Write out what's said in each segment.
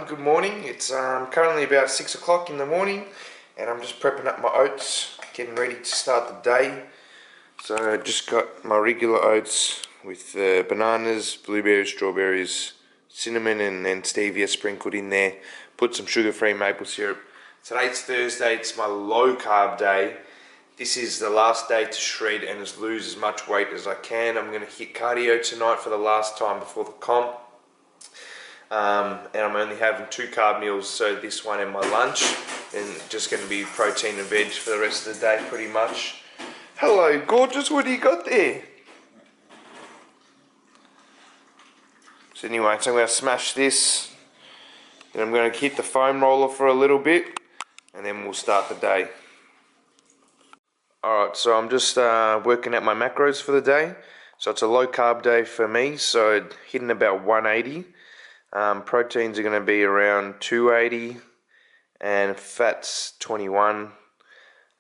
good morning. It's currently about 6 o'clock in the morning and I'm just prepping up my oats, getting ready to start the day. So I just got my regular oats with bananas, blueberries, strawberries, cinnamon and then stevia sprinkled in there. Put some sugar-free maple syrup. Today's Thursday, it's my low carb day. This is the last day to shred and lose as much weight as I can. I'm going to hit cardio tonight for the last time before the comp. And I'm only having 2 carb meals, so this one and my lunch, and just going to be protein and veg for the rest of the day pretty much. Hello gorgeous, what do you got there? So anyway, so I'm going to smash this, then I'm going to hit the foam roller for a little bit, and then we'll start the day. Alright, so I'm just working out my macros for the day. So it's a low carb day for me, so hitting about 180. Proteins are going to be around 280 and fats 21.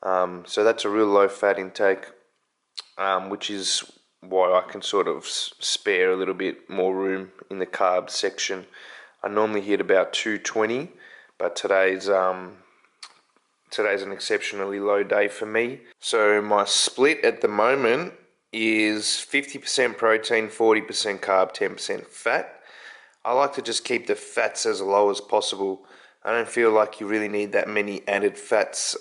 So that's a real low fat intake, which is why I can sort of spare a little bit more room in the carb section. I normally hit about 220, but today's an exceptionally low day for me. So my split at the moment is 50% protein, 40% carb, 10% fat. I like to just keep the fats as low as possible. I don't feel like you really need that many added fats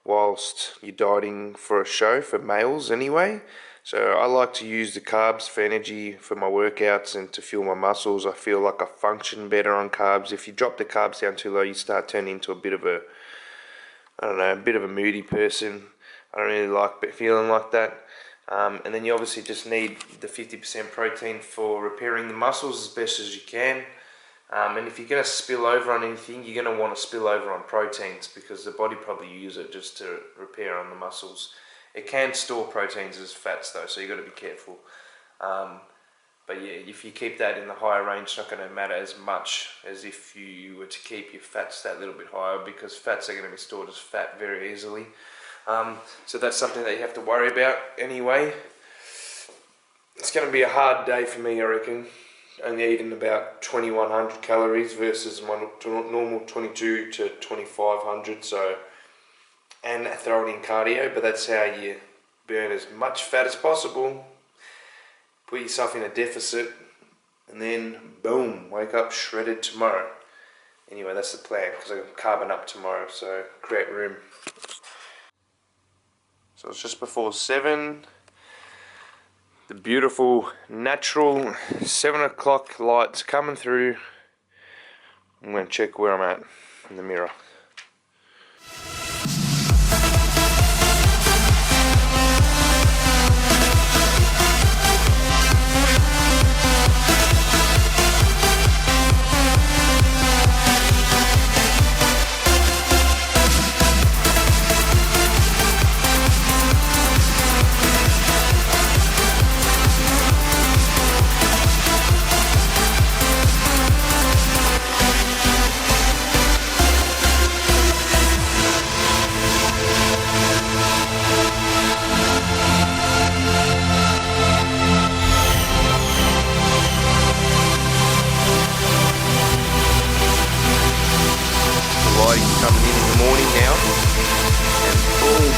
whilst you're dieting for a show, for males anyway. So I like to use the carbs for energy for my workouts and to fuel my muscles. I feel like I function better on carbs. If you drop the carbs down too low, you start turning into a bit of a moody person. I don't really like feeling like that. And then you obviously just need the 50% protein for repairing the muscles as best as you can. And if you're going to spill over on anything, you're going to want to spill over on proteins because the body probably uses it just to repair on the muscles. It can store proteins as fats though, so you've got to be careful. But yeah, if you keep that in the higher range, it's not going to matter as much as if you were to keep your fats that little bit higher, because fats are going to be stored as fat very easily. So that's something that you have to worry about anyway. It's going to be a hard day for me, I reckon. Only eating about 2100 calories versus my normal 22 to 2500. So, and throwing in cardio, but that's how you burn as much fat as possible. Put yourself in a deficit, and then boom, wake up shredded tomorrow. Anyway, that's the plan, because I'm carbing up tomorrow, so create room. So it's just before 7. The beautiful natural 7 o'clock lights coming through. I'm going to check where I'm at in the mirror. Coming in the morning now, and boom.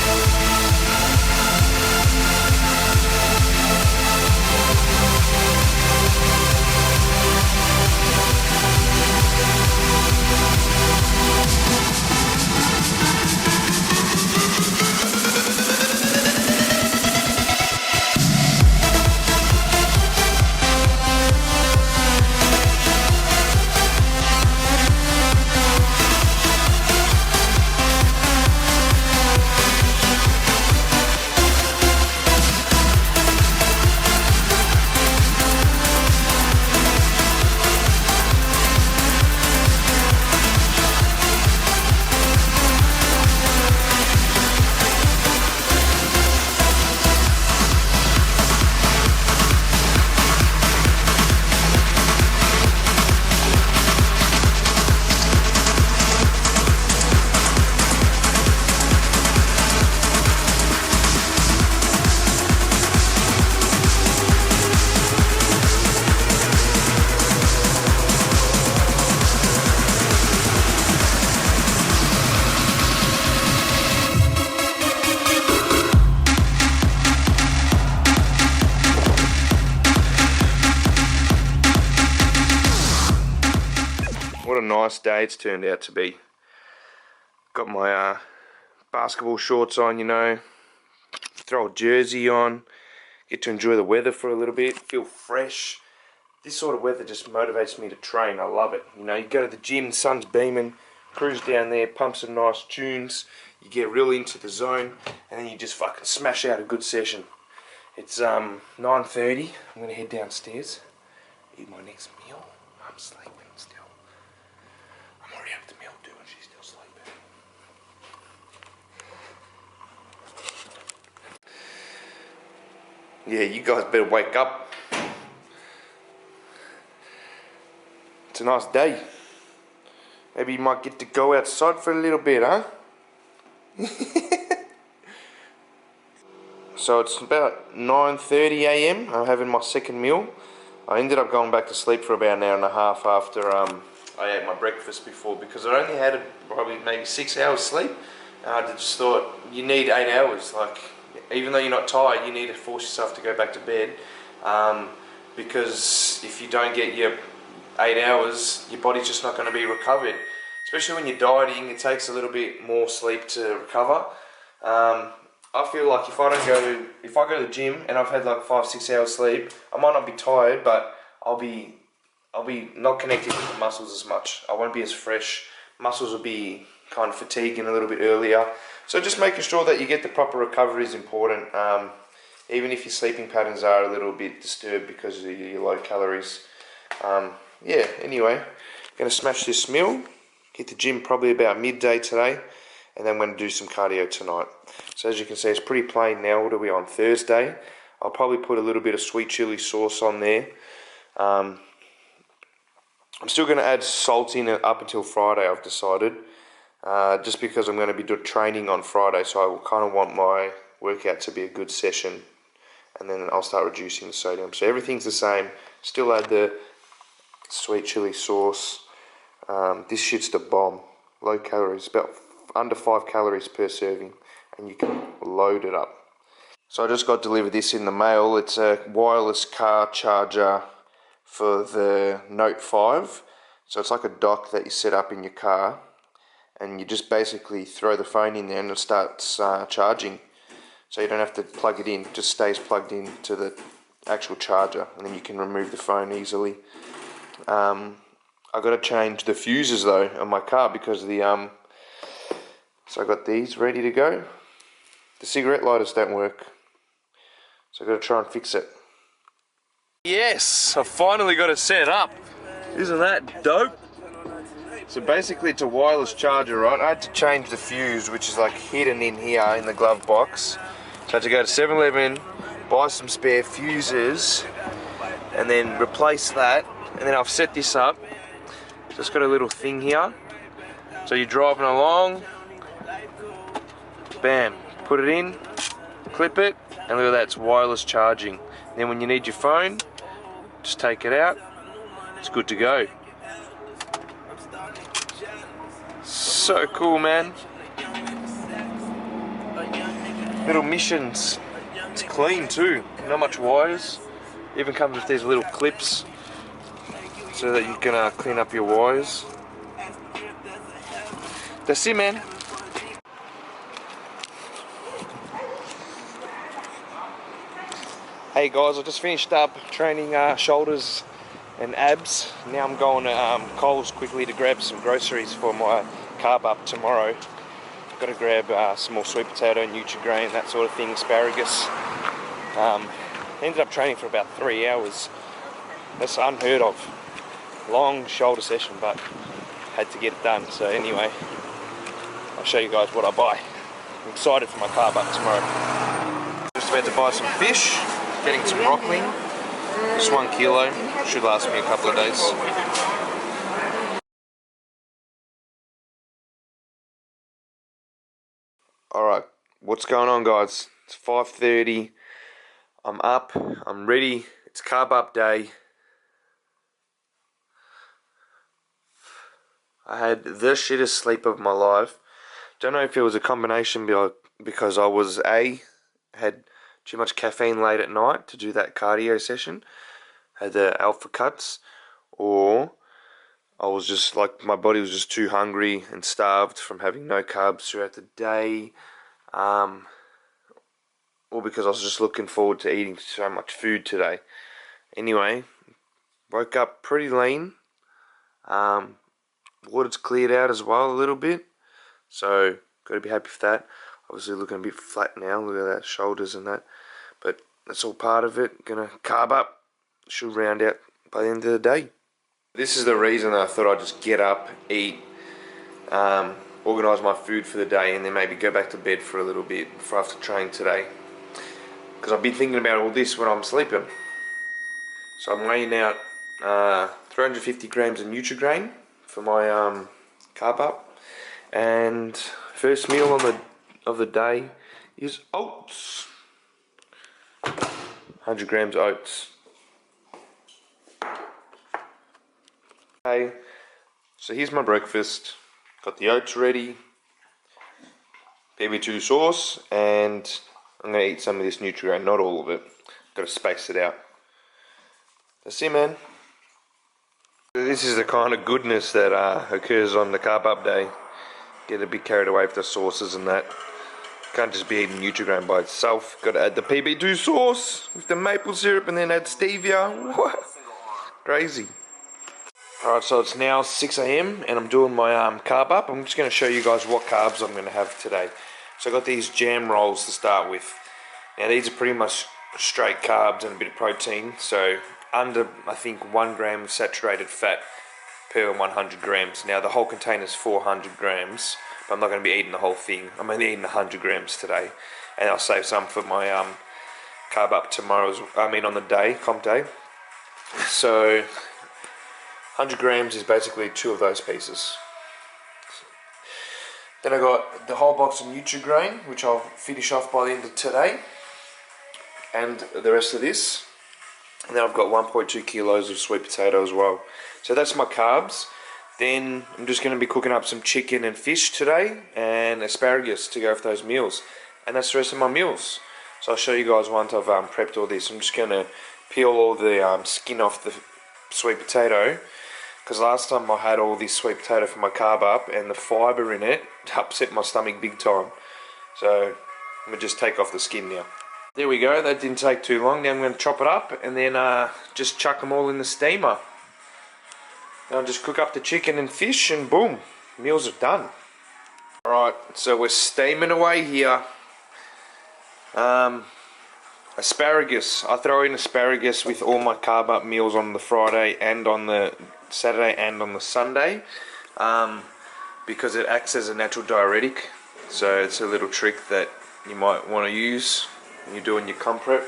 What a nice day it's turned out to be. Got my basketball shorts on, you know, throw a jersey on, get to enjoy the weather for a little bit, feel fresh. This sort of weather just motivates me to train. I love it. You know, you go to the gym, the sun's beaming, cruise down there, pump some nice tunes, you get real into the zone, and then you just fucking smash out a good session. It's 9:30. I'm gonna head downstairs, eat my next meal. I'm sleeping still. I'm already at the meal too, and she's still sleeping. Yeah, you guys better wake up. It's a nice day. Maybe you might get to go outside for a little bit, huh? So it's about 9:30 AM. I'm having my second meal. I ended up going back to sleep for about an hour and a half after I ate my breakfast before, because I only had probably maybe 6 hours sleep. And I just thought, you need 8 hours. Like, even though you're not tired, you need to force yourself to go back to bed, because if you don't get your 8 hours, your body's just not going to be recovered. Especially when you're dieting, it takes a little bit more sleep to recover. I feel like if I go to the gym and I've had like 5-6 hours sleep, I might not be tired, but I'll be not connected with the muscles as much. I won't be as fresh. Muscles will be kind of fatiguing a little bit earlier. So just making sure that you get the proper recovery is important. Even if your sleeping patterns are a little bit disturbed because of your low calories. Yeah, anyway, gonna smash this meal, hit the gym probably about midday today, and then I'm gonna do some cardio tonight. So as you can see, it's pretty plain now. What are we on? Thursday. I'll probably put a little bit of sweet chili sauce on there. I'm still gonna add salt in it up until Friday, I've decided. Just because I'm gonna be doing training on Friday, so I will kind of want my workout to be a good session, and then I'll start reducing the sodium. So everything's the same. Still add the sweet chili sauce. This shit's the bomb. Low calories, about under 5 calories per serving, and you can load it up. So I just got delivered this in the mail. It's a wireless car charger for the Note 5. So it's like a dock that you set up in your car, and you just basically throw the phone in there and it starts charging. So you don't have to plug it in, it just stays plugged in to the actual charger, and then you can remove the phone easily. I got to change the fuses though on my car because of the so I got these ready to go. The cigarette lighters don't work, so I got to try and fix it. Yes, I finally got it set up. Isn't that dope? So basically it's a wireless charger, right? I had to change the fuse, which is like hidden in here in the glove box. So I had to go to 7-Eleven, buy some spare fuses, and then replace that. And then I've set this up. So it's got a little thing here. So you're driving along, bam, put it in, clip it, and look at that, it's wireless charging. And then when you need your phone, just take it out, it's good to go. So cool, man. Little missions. It's clean too, not much wires. Even comes with these little clips so that you can clean up your wires. That's it, man. Hey guys, I just finished up training shoulders and abs. Now I'm going to Coles quickly to grab some groceries for my carb up tomorrow. Got to grab some more sweet potato, Nutri-Grain, that sort of thing, asparagus. Ended up training for about 3 hours. That's unheard of. Long shoulder session, but had to get it done. So anyway, I'll show you guys what I buy. I'm excited for my carb up tomorrow. Just about to buy some fish, getting some broccoli. Just 1 kilo, should last me a couple of days. Alright, what's going on guys? It's 5:30. I'm up, I'm ready. It's carb up day. I had the shittest sleep of my life. Don't know if it was a combination because I was had too much caffeine late at night to do that cardio session, had the alpha cuts, or I was just like, my body was just too hungry and starved from having no carbs throughout the day, or because I was just looking forward to eating so much food today. Anyway, woke up pretty lean. Water's cleared out as well a little bit, so got to be happy with that. Obviously looking a bit flat now, look at that, shoulders and that, but that's all part of it. Gonna carb up, should round out by the end of the day. This is the reason I thought I'd just get up, eat, organise my food for the day, and then maybe go back to bed for a little bit before I have to train today. Because I've been thinking about all this when I'm sleeping. So I'm weighing out 350 grams of Nutrigrain for my carb up, and first meal of the day is oats. 100 grams oats. Okay, so here's my breakfast. Got the oats ready, BB2 sauce, and I'm gonna eat some of this Nutrigrain, not all of it. Gotta space it out. That's it, man. This is the kind of goodness that occurs on the carb up day. Get a bit carried away with the sauces and that. Can't just be eating Nutrigrain by itself. Got to add the PB2 sauce with the maple syrup and then add stevia. What? Crazy. Alright, so it's now 6 AM and I'm doing my carb up. I'm just going to show you guys what carbs I'm going to have today. So I got these jam rolls to start with. Now these are pretty much straight carbs and a bit of protein. So under, I think, 1 gram of saturated fat per 100 grams. Now the whole container is 400 grams, but I'm not going to be eating the whole thing. I'm only eating 100 grams today, and I'll save some for my carb up tomorrow. On the day, comp day. So 100 grams is basically 2 of those pieces. Then I got the whole box of Nutrigrain, which I'll finish off by the end of today, and the rest of this. And then I've got 1.2 kilos of sweet potato as well. So that's my carbs. Then I'm just going to be cooking up some chicken and fish today, and asparagus to go with those meals. And that's the rest of my meals. So I'll show you guys once I've prepped all this. I'm just going to peel all the skin off the sweet potato, because last time I had all this sweet potato for my carb up, and the fibre in it upset my stomach big time. So I'm going to just take off the skin now. There we go, that didn't take too long. Now I'm going to chop it up and then just chuck them all in the steamer. Then I'll just cook up the chicken and fish and boom, meals are done. Alright, so we're steaming away here. Asparagus. I throw in asparagus with all my carb up meals on the Friday and on the Saturday and on the Sunday, because it acts as a natural diuretic. So it's a little trick that you might want to use when you're doing your comp prep.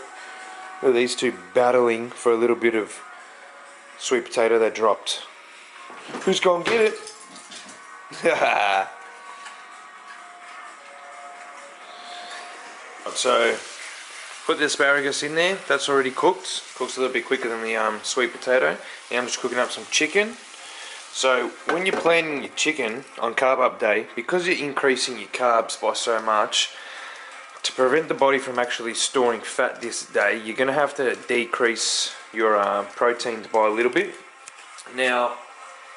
Look at these two battling for a little bit of sweet potato that dropped. Who's gonna get it? So put the asparagus in there. That's already cooked. Cooks a little bit quicker than the sweet potato. Now I'm just cooking up some chicken. So when you're planning your chicken on carb up day, because you're increasing your carbs by so much, to prevent the body from actually storing fat this day, you're going to have to decrease your proteins by a little bit. Now,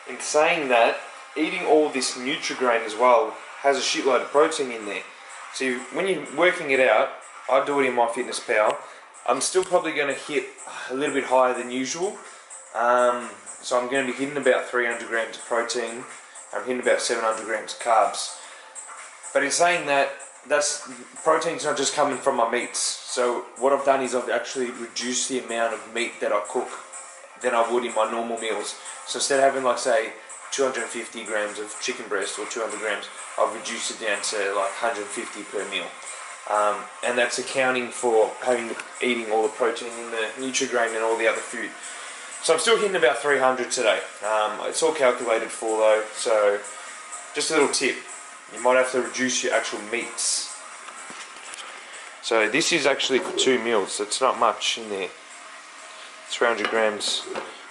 in saying that, eating all this Nutrigrain as well has a shitload of protein in there. So when you're working it out, I do it in MyFitnessPal. I'm still probably going to hit a little bit higher than usual. So I'm going to be hitting about 300 grams of protein. I'm hitting about 700 grams of carbs. But in saying that, protein's not just coming from my meats. So what I've done is I've actually reduced the amount of meat that I cook than I would in my normal meals. So instead of having, like, say 250 grams of chicken breast or 200 grams, I've reduced it down to like 150 per meal. And that's accounting for eating all the protein in the Nutrigrain and all the other food. So I'm still hitting about 300 today. It's all calculated for though, so just a little tip. You might have to reduce your actual meats. So this is actually for 2 meals. It's not much in there. 300 grams,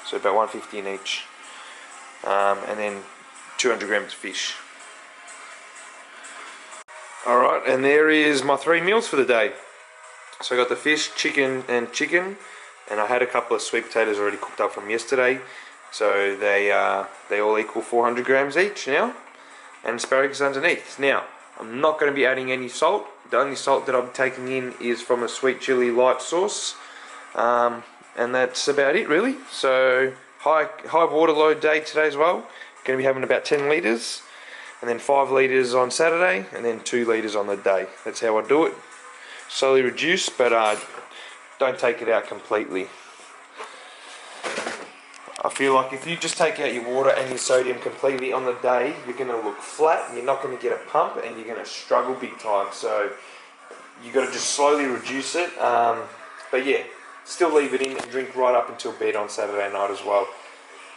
so about 150 in each. And then 200 grams of fish. Alright, and there is my 3 meals for the day. So I got the fish, chicken, and I had a couple of sweet potatoes already cooked up from yesterday. So they all equal 400 grams each now, and asparagus underneath. Now, I'm not going to be adding any salt. The only salt that I'm taking in is from a sweet chili light sauce, and that's about it really. So high water load day today as well. Going to be having about 10 litres, and then 5 litres on Saturday, and then 2 litres on the day. That's how I do it. Slowly reduce, but don't take it out completely. I feel like if you just take out your water and your sodium completely on the day, you're going to look flat, you're not going to get a pump, and you're going to struggle big time. So you've got to just slowly reduce it. But yeah, still leave it in and drink right up until bed on Saturday night as well.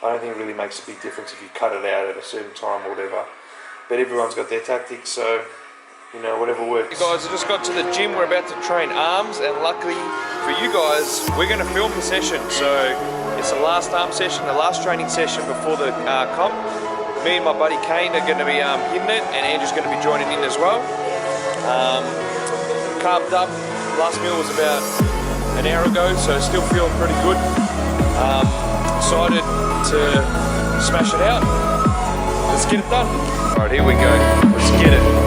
I don't think it really makes a big difference if you cut it out at a certain time or whatever. But everyone's got their tactics, so you know, whatever works. Hey guys, I just got to the gym. We're about to train arms, and luckily for you guys, we're going to film the session. So it's the last arm session, the last training session before the comp. Me and my buddy Kane are going to be hitting it, and Andrew's going to be joining in as well. Carved up. Last meal was about an hour ago, so still feeling pretty good. Excited to smash it out. Let's get it done. All right, here we go. Let's get it.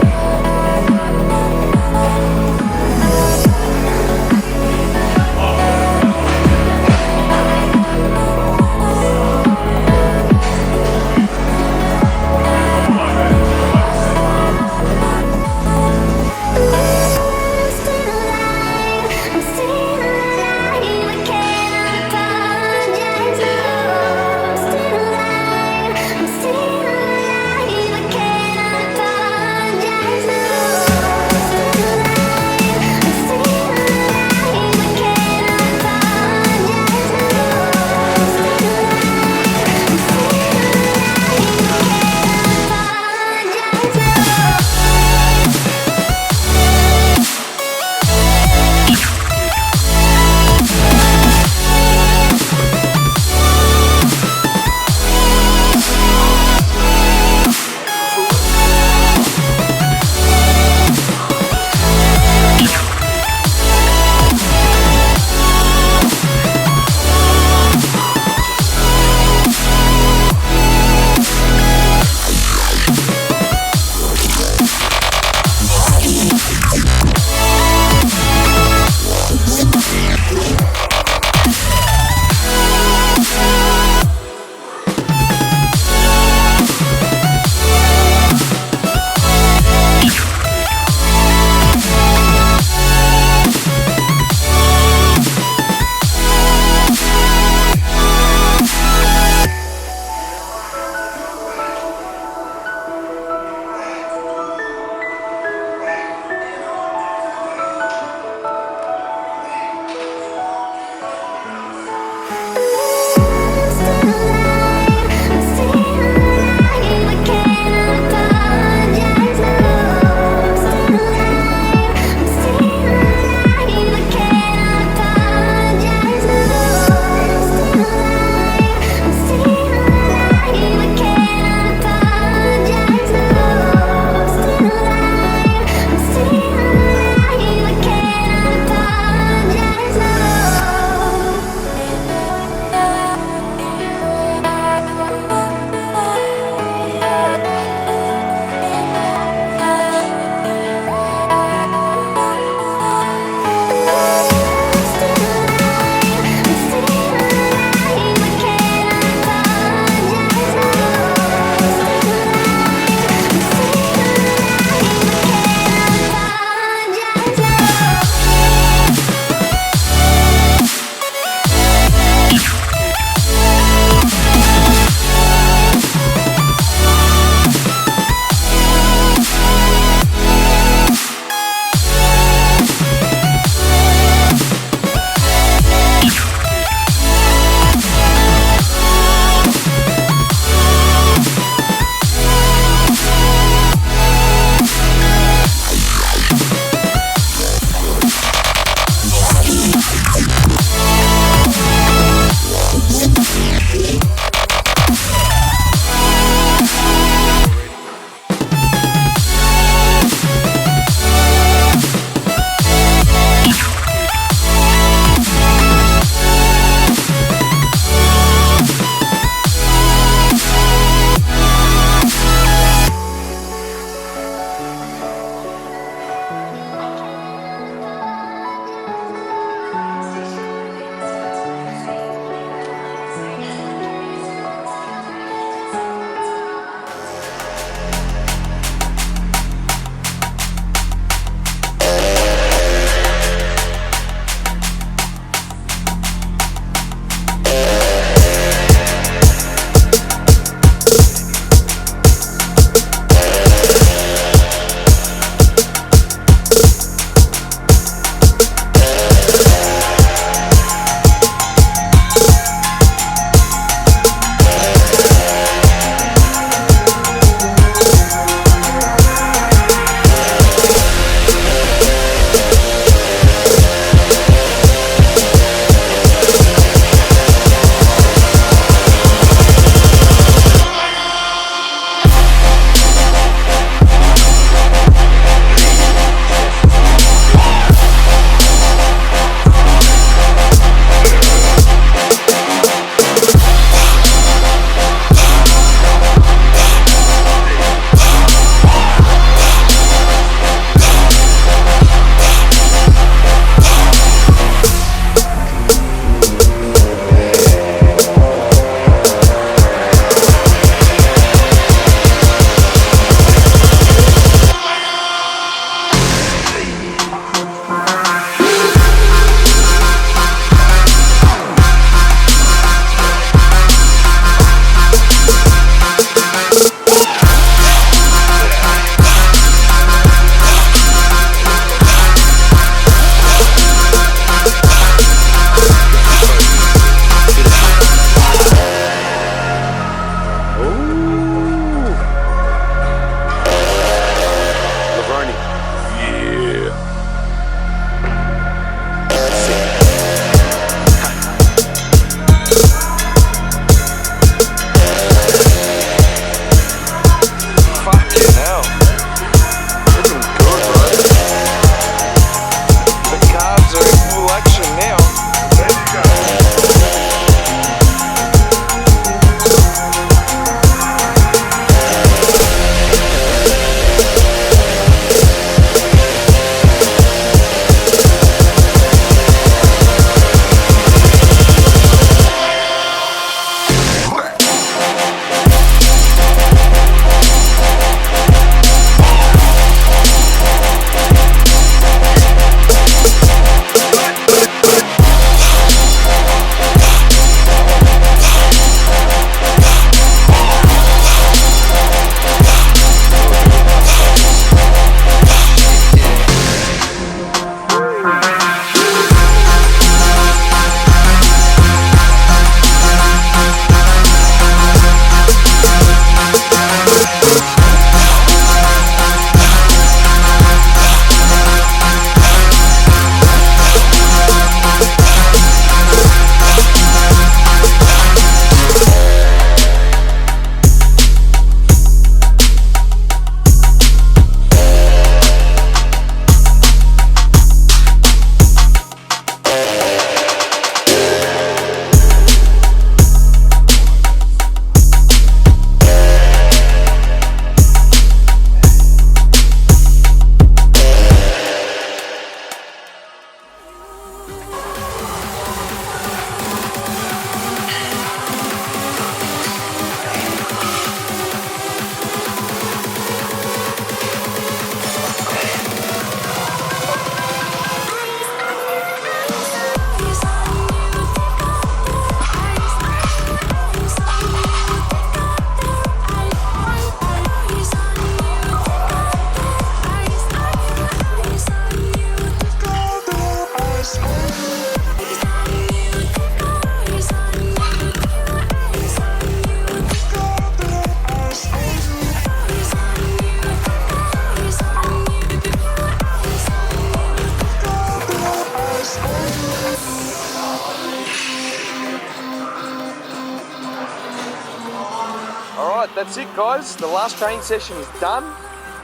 that's it, guys. The last training session is done,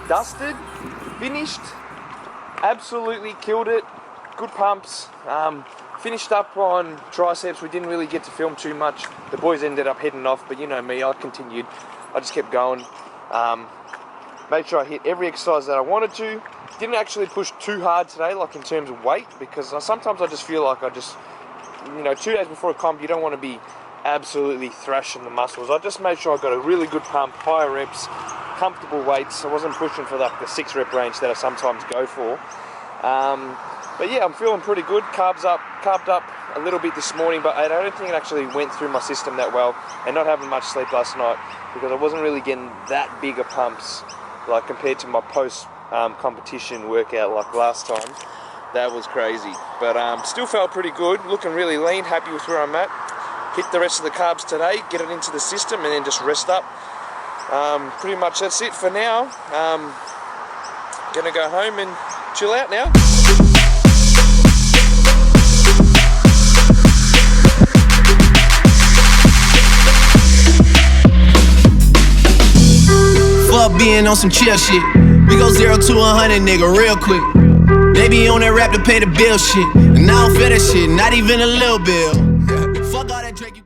dusted, finished. Absolutely killed it. Good pumps. Finished up on triceps. We didn't really get to film too much. The boys ended up heading off, but you know me, I continued. I just kept going. Made sure I hit every exercise that I wanted to. Didn't actually push too hard today, like in terms of weight, because sometimes I just feel like I just, you know, 2 days before a comp, you don't want to be absolutely thrashing the muscles. I just made sure I got a really good pump, higher reps, comfortable weights. I wasn't pushing for like the 6 rep range that I sometimes go for. But yeah, I'm feeling pretty good. Carbed up a little bit this morning, but I don't think it actually went through my system that well, and not having much sleep last night because I wasn't really getting that big of pumps like compared to my post competition workout like last time. That was crazy, but still felt pretty good, looking really lean, happy with where I'm at. Hit the rest of the carbs today, get it into the system, and then just rest up. Pretty much that's it for now. Gonna go home and chill out now. Fuck being on some chill shit. We go 0 to 100, nigga, real quick. They be on that rap to pay the bill shit, and I don't feel that shit, not even a little bill. Fuck all that Drake.